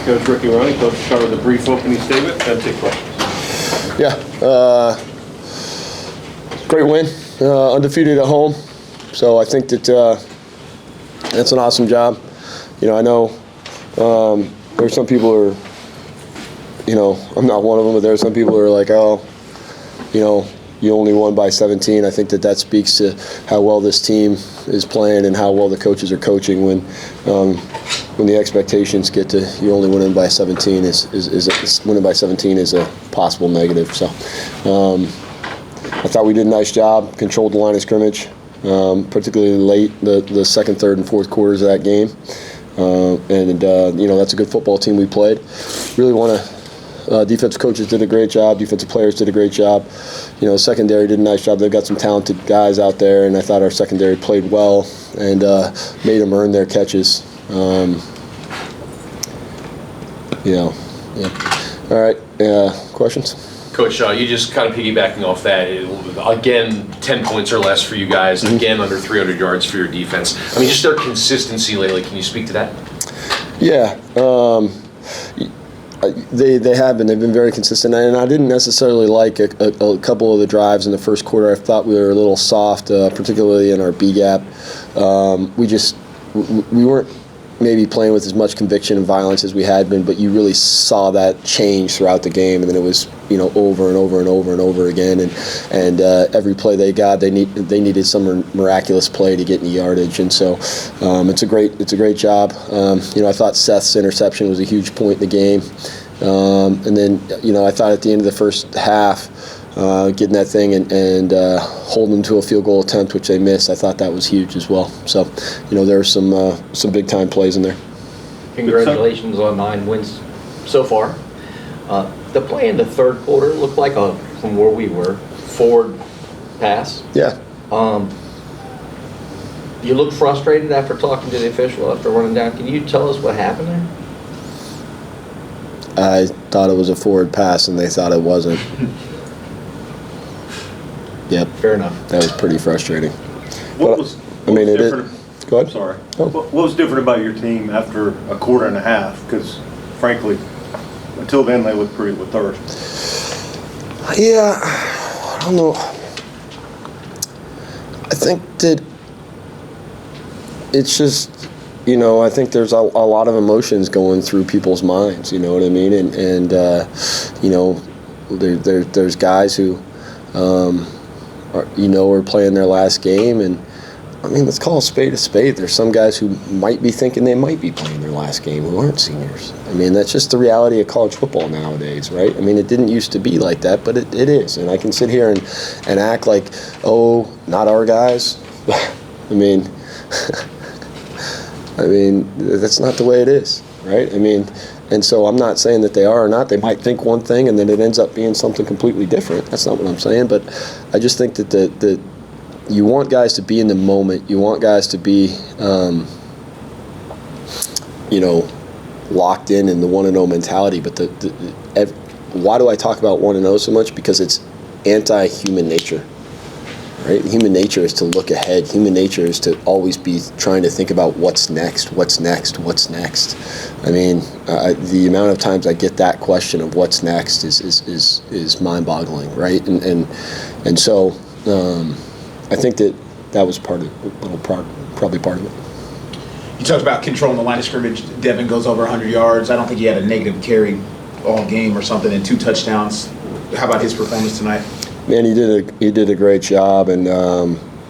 Coach Ricky Ronnie. Coach, cover the brief opening statement and take questions. Yeah, great win, undefeated at home. So I think that that's an awesome job. I know there's some people who are, I'm not one of them, but there are some people who are like, oh, you only won by 17. I think that speaks to how well this team is playing and how well the coaches are coaching when the expectations get to you only winning by 17 winning by 17 is a possible negative. So I thought we did a nice job, controlled the line of scrimmage, particularly late the second, third, and fourth quarters of that game. That's a good football team we played. Really want to. Defensive coaches did a great job. Defensive players did a great job. Secondary did a nice job. They've got some talented guys out there, and I thought our secondary played well and made them earn their catches. Yeah. All right. Questions? Coach, you just kind of piggybacking off that. Again, 10 points or less for you guys. Again, under 300 yards for your defense. I mean, just their consistency lately. Can you speak to that? Yeah. They have been. They've been very consistent, and I didn't necessarily like a couple of the drives in the first quarter. I thought we were a little soft, particularly in our B gap. We weren't maybe playing with as much conviction and violence as we had been, but you really saw that change throughout the game, and then it was over and over and over and over again. And every play they got, they needed some miraculous play to get any yardage, and so it's a great job. I thought Seth's interception was a huge point in the game, and then I thought at the end of the first half, getting that thing and holding them to a field goal attempt, which they missed, I thought that was huge as well. So there are some big time plays in there. Congratulations on 9 wins so far. The play in the third quarter looked like from where we were, forward pass. Yeah. You looked frustrated after talking to the official after running down. Can you tell us what happened there? I thought it was a forward pass, and they thought it wasn't. Yep. Fair enough. That was pretty frustrating. What was different? Go ahead. Sorry. Oh. What was different about your team after a quarter and a half? Because, frankly, until then they looked pretty lethargic. Yeah, I don't know. I think that it's just, I think there's a lot of emotions going through people's minds. You know what I mean? And there's guys who, are playing their last game, and I mean, let's call a spade a spade. There's some guys who might be thinking they might be playing their last game who aren't seniors. I mean, that's just the reality of college football nowadays, right? I mean, it didn't used to be like that, but it is. And I can sit here and act like, oh, not our guys. I mean, that's not the way it is, right? I mean, and so I'm not saying that they are or not. They might think one thing and then it ends up being something completely different. That's not what I'm saying. But I just think that you want guys to be in the moment. You want guys to be, locked in the 1-0 mentality. But why do I talk about 1-0 so much? Because it's anti-human nature, right? Human nature is to look ahead. Human nature is to always be trying to think about what's next, what's next, what's next. I mean, the amount of times I get that question of what's next is mind-boggling, right? And so. I think that was probably part of it. You talked about controlling the line of scrimmage. Devin goes over 100 yards. I don't think he had a negative carry all game or something, and 2 touchdowns. How about his performance tonight? Man, he did a great job, and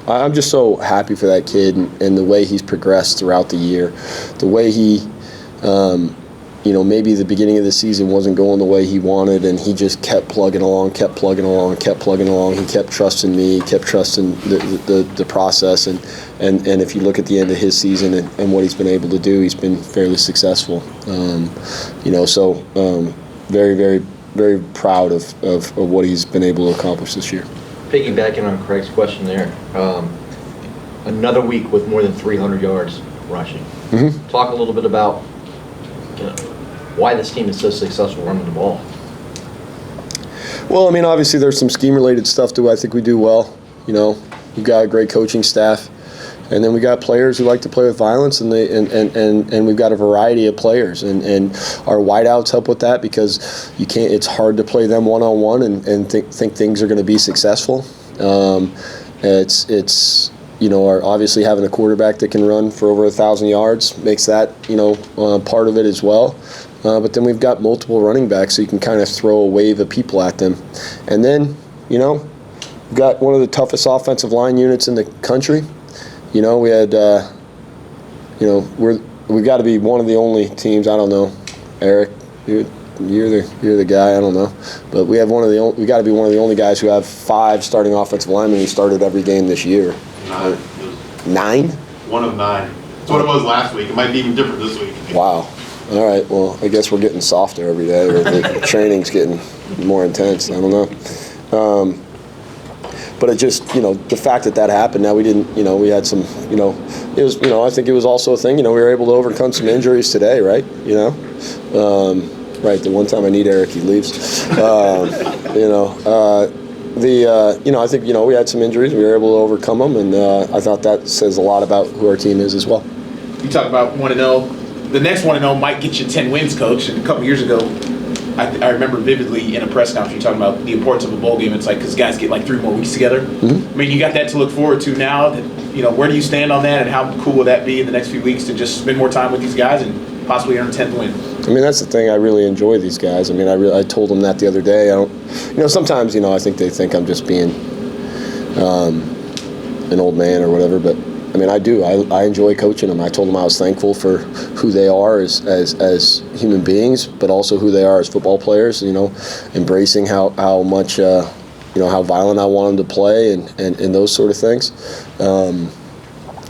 I'm just so happy for that kid and the way he's progressed throughout the year, the way he. Maybe the beginning of the season wasn't going the way he wanted, and he just kept plugging along. He kept trusting me, kept trusting the process, and if you look at the end of his season and what he's been able to do, he's been fairly successful. Very, very, very proud of what he's been able to accomplish this year. Piggybacking on Craig's question there, another week with more than 300 yards rushing. Mm-hmm. Talk a little bit about why this team is so successful running the ball. Well, I mean, obviously there's some scheme-related stuff that I think we do well. We've got a great coaching staff. And then we got players who like to play with violence, and we've got a variety of players, and our wideouts help with that because you can't. It's hard to play them one-on-one and think things are going to be successful. It's obviously having a quarterback that can run for over 1,000 yards makes that part of it as well. But then we've got multiple running backs, so you can kind of throw a wave of people at them, and then we've got one of the toughest offensive line units in the country. We had, we got to be one of the only teams. I don't know, Eric, you're the guy. I don't know, but we got to be one of the only guys who have 5 starting offensive linemen who started every game this year. 9. 9? One of 9. That's what it was last week. It might be even different this week. Wow. All right. Well, I guess we're getting softer every day, or the training's getting more intense. I don't know. But it just, the fact that happened, now we didn't, we had some, it was, I think it was also a thing, we were able to overcome some injuries today, right? Right, the one time I need Eric, he leaves. I think, we had some injuries, we were able to overcome them, and I thought that says a lot about who our team is as well. You talk about 1-0. The next 1-0 might get you 10 wins, Coach. And a couple years ago, I remember vividly in a press conference you talking about the importance of a bowl game. It's like because guys get like 3 more weeks together. Mm-hmm. I mean, you got that to look forward to now. Where do you stand on that, and how cool will that be in the next few weeks to just spend more time with these guys and possibly earn a 10th win? I mean, that's the thing. I really enjoy these guys. I mean, I told them that the other day. I don't, sometimes I think they think I'm just being an old man or whatever, but. I mean, I do. I enjoy coaching them. I told them I was thankful for who they are as human beings, but also who they are as football players. Embracing how much how violent I want them to play and those sort of things.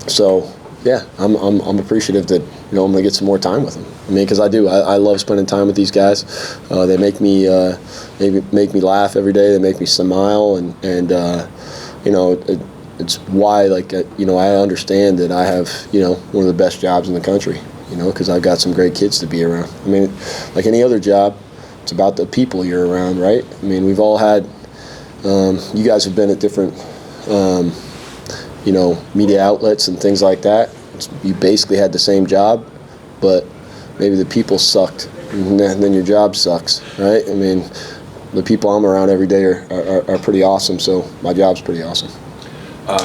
So yeah, I'm appreciative that I'm going to get some more time with them. I mean, because I do. I love spending time with these guys. They make me laugh every day. They make me smile, and it's why, I understand that I have, one of the best jobs in the country, because I've got some great kids to be around. I mean, like any other job, it's about the people you're around, right? I mean, we've all had, you guys have been at different, media outlets and things like that. You basically had the same job, but maybe the people sucked, and then your job sucks, right? I mean, the people I'm around every day are pretty awesome, so my job's pretty awesome.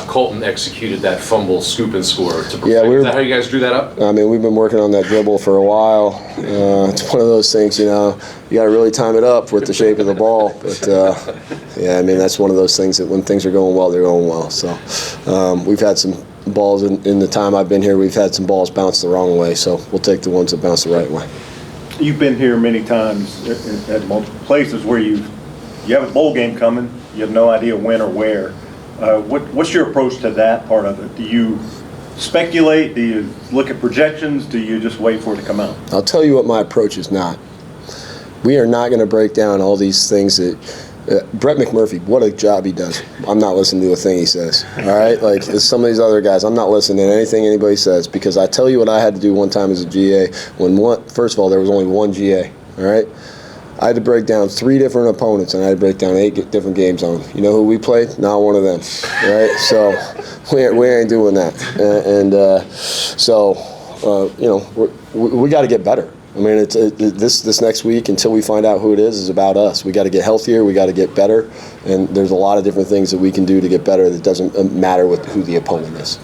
Colton executed that fumble scoop and score to perfect. Yeah, is that how you guys drew that up? I mean, we've been working on that dribble for a while. It's one of those things, you got to really time it up with the shape of the ball. But, yeah, I mean, that's one of those things that when things are going well, they're going well. So we've had some balls in the time I've been here, we've had some balls bounce the wrong way. So we'll take the ones that bounce the right way. You've been here many times at multiple places where you have a bowl game coming, you have no idea when or where. What's your approach to that part of it? Do you speculate? Do you look at projections? Do you just wait for it to come out? I'll tell you what my approach is not. We are not going to break down all these things that Brett McMurphy, what a job he does. I'm not listening to a thing he says. All right? Like some of these other guys, I'm not listening to anything anybody says, because I tell you what I had to do one time as a GA first of all, there was only one GA. All right? I had to break down 3 different opponents, and I had to break down 8 different games on them. You know who we played? Not one of them, right? So we ain't doing that. We got to get better. I mean, this next week until we find out who it is about us. We got to get healthier. We got to get better, and there's a lot of different things that we can do to get better. That doesn't matter who the opponent is.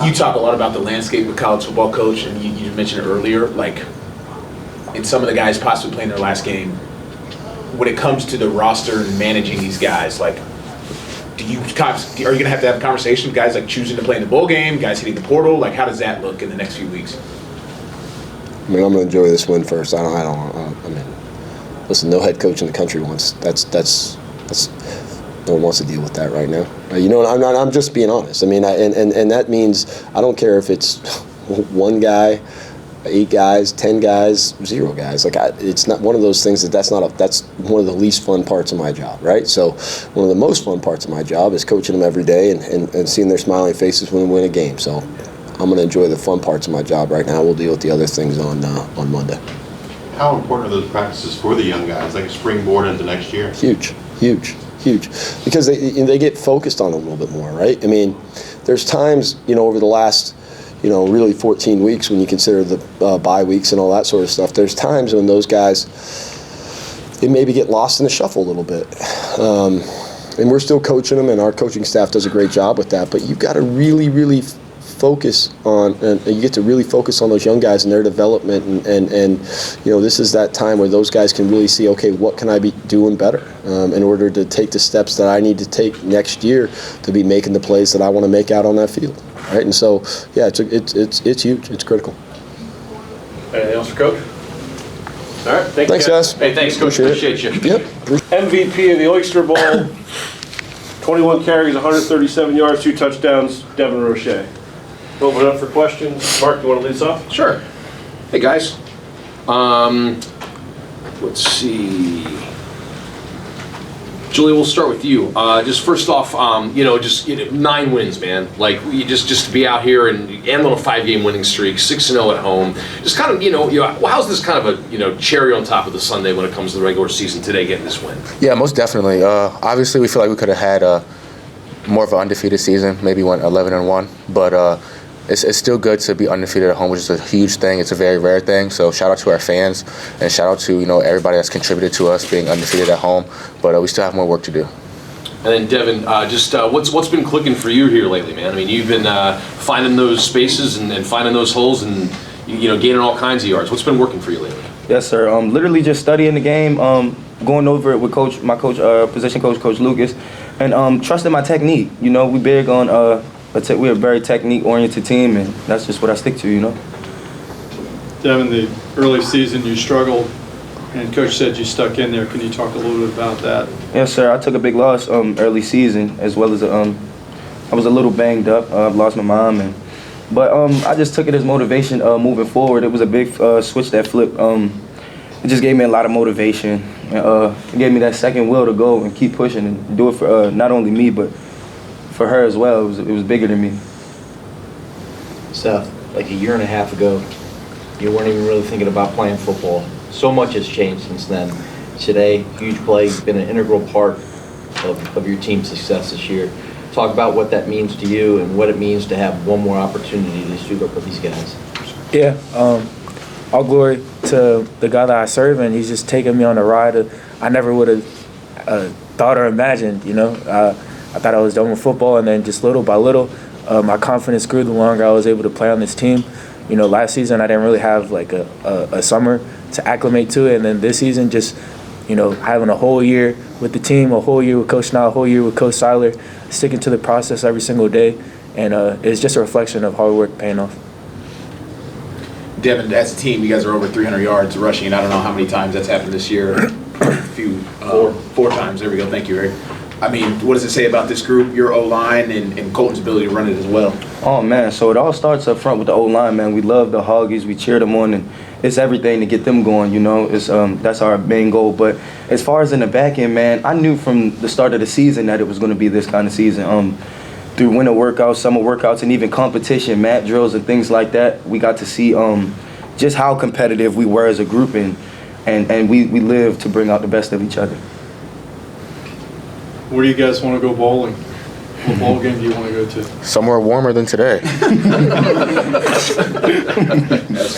You talk a lot about the landscape of college football, Coach, and you mentioned it earlier, and some of the guys possibly playing their last game. When it comes to the roster and managing these guys, are you going to have a conversation with guys choosing to play in the bowl game, guys hitting the portal? How does that look in the next few weeks? I mean, I'm going to enjoy this win first. Listen, no head coach in the country wants no one wants to deal with that right now. I'm just being honest. I mean, and that means I don't care if it's 1 guy, 8 guys, 10 guys, 0 guys. It's not one of those things that's one of the least fun parts of my job, right? So one of the most fun parts of my job is coaching them every day and seeing their smiling faces when we win a game. So I'm going to enjoy the fun parts of my job right now. We'll deal with the other things on Monday. How important are those practices for the young guys, like a springboard into next year? Huge. huge, because they get focused on it a little bit more, right? I mean, there's times, over the last, really 14 weeks when you consider the bye weeks and all that sort of stuff, there's times when those guys, they maybe get lost in the shuffle a little bit. And we're still coaching them, and our coaching staff does a great job with that, but you've got to really, really focus on, and you get to really focus on those young guys and their development, and this is that time where those guys can really see, okay, what can I be doing better in order to take the steps that I need to take next year to be making the plays that I want to make out on that field, right? And so, yeah, it's huge, it's critical. Anything else for Coach? All right, thank Thanks, you guys. Hey, thanks, Coach. Appreciate you. Yep. MVP of the Oyster Bowl, 21 carries, 137 yards, 2 touchdowns, Devin Roche. Open it up for questions. Mark, you want to lead us off? Sure. Hey, guys. Let's see. Julie, we'll start with you. Just first off, 9 wins, man. Like, you just to be out here and end on a 5-game winning streak, 6-0 at home. Just kind of, how's this kind of a, cherry on top of the sundae when it comes to the regular season today, getting this win? Yeah, most definitely. Obviously, we feel like we could have had more of an undefeated season, maybe went 11-1, but it's still good to be undefeated at home, which is a huge thing. It's a very rare thing. So shout out to our fans and shout out to everybody that's contributed to us being undefeated at home. But we still have more work to do. And then Devin, what's been clicking for you here lately, man? I mean, you've been finding those spaces and finding those holes and gaining all kinds of yards. What's been working for you lately? Yes, sir. Literally just studying the game, going over it with my position coach, Coach Lucas, and trusting my technique. We big on. We're a very technique-oriented team, and that's just what I stick to, Devin, the early season you struggled, and Coach said you stuck in there. Can you talk a little bit about that? Yes, sir. I took a big loss early season, as well as I was a little banged up. I've lost my mom, but I just took it as motivation moving forward. It was a big switch that flipped. It just gave me a lot of motivation. It gave me that second will to go and keep pushing and do it for not only me, but for her as well. It was bigger than me. Seth, like a year and a half ago, you weren't even really thinking about playing football. So much has changed since then. Today, huge play, been an integral part of your team's success this year. Talk about what that means to you and what it means to have one more opportunity to shoot up with these guys. Yeah, all glory to the God that I serve, and he's just taking me on a ride I never would have thought or imagined, I thought I was done with football, and then just little by little, my confidence grew the longer I was able to play on this team. Last season I didn't really have like a summer to acclimate to it, and then this season just, having a whole year with the team, a whole year with Coach Nile, a whole year with Coach Seiler, sticking to the process every single day, and it's just a reflection of hard work paying off. Devin, as a team, you guys are over 300 yards rushing, and I don't know how many times that's happened this year. A few, four times. There we go. Thank you, Eric. I mean, what does it say about this group, your O-line, and Colton's ability to run it as well? Oh, man, so it all starts up front with the O-line, man. We love the Hoggies. We cheer them on, and it's everything to get them going, It's that's our main goal. But as far as in the back end, man, I knew from the start of the season that it was going to be this kind of season. Through winter workouts, summer workouts, and even competition, mat drills and things like that, we got to see just how competitive we were as a group, and we live to bring out the best of each other. Where do you guys want to go bowling? What bowl game do you want to go to? Somewhere warmer than today. That's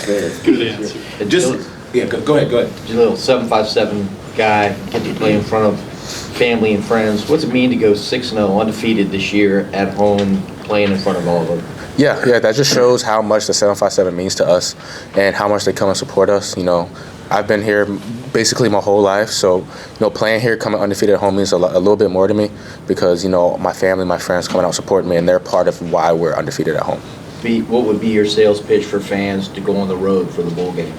fair. Good answer. Go ahead. Just a little 7'5" guy, get to play in front of family and friends. What's it mean to go 6-0 undefeated this year at home, playing in front of all of them? Yeah, that just shows how much the 757 means to us and how much they come and support us. I've been here basically my whole life, so playing here, coming undefeated at home means a little bit more to me because my family, my friends coming out supporting me, and they're part of why we're undefeated at home. What would be your sales pitch for fans to go on the road for the bowl game?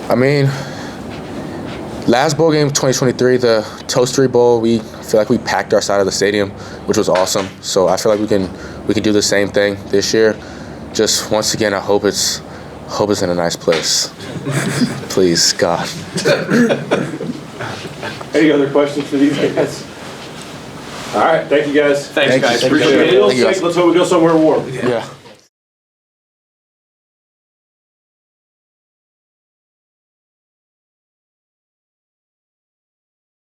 I mean, last bowl game, 2023, the Toastery Bowl, we feel like we packed our side of the stadium, which was awesome. So I feel like we can do the same thing this year. Just once again, I hope it's in a nice place. Please, God. Any other questions for these guys? All right, thank you guys. Thanks, guys. Appreciate it. Thank you, guys. Let's hope we go somewhere warm. Yeah.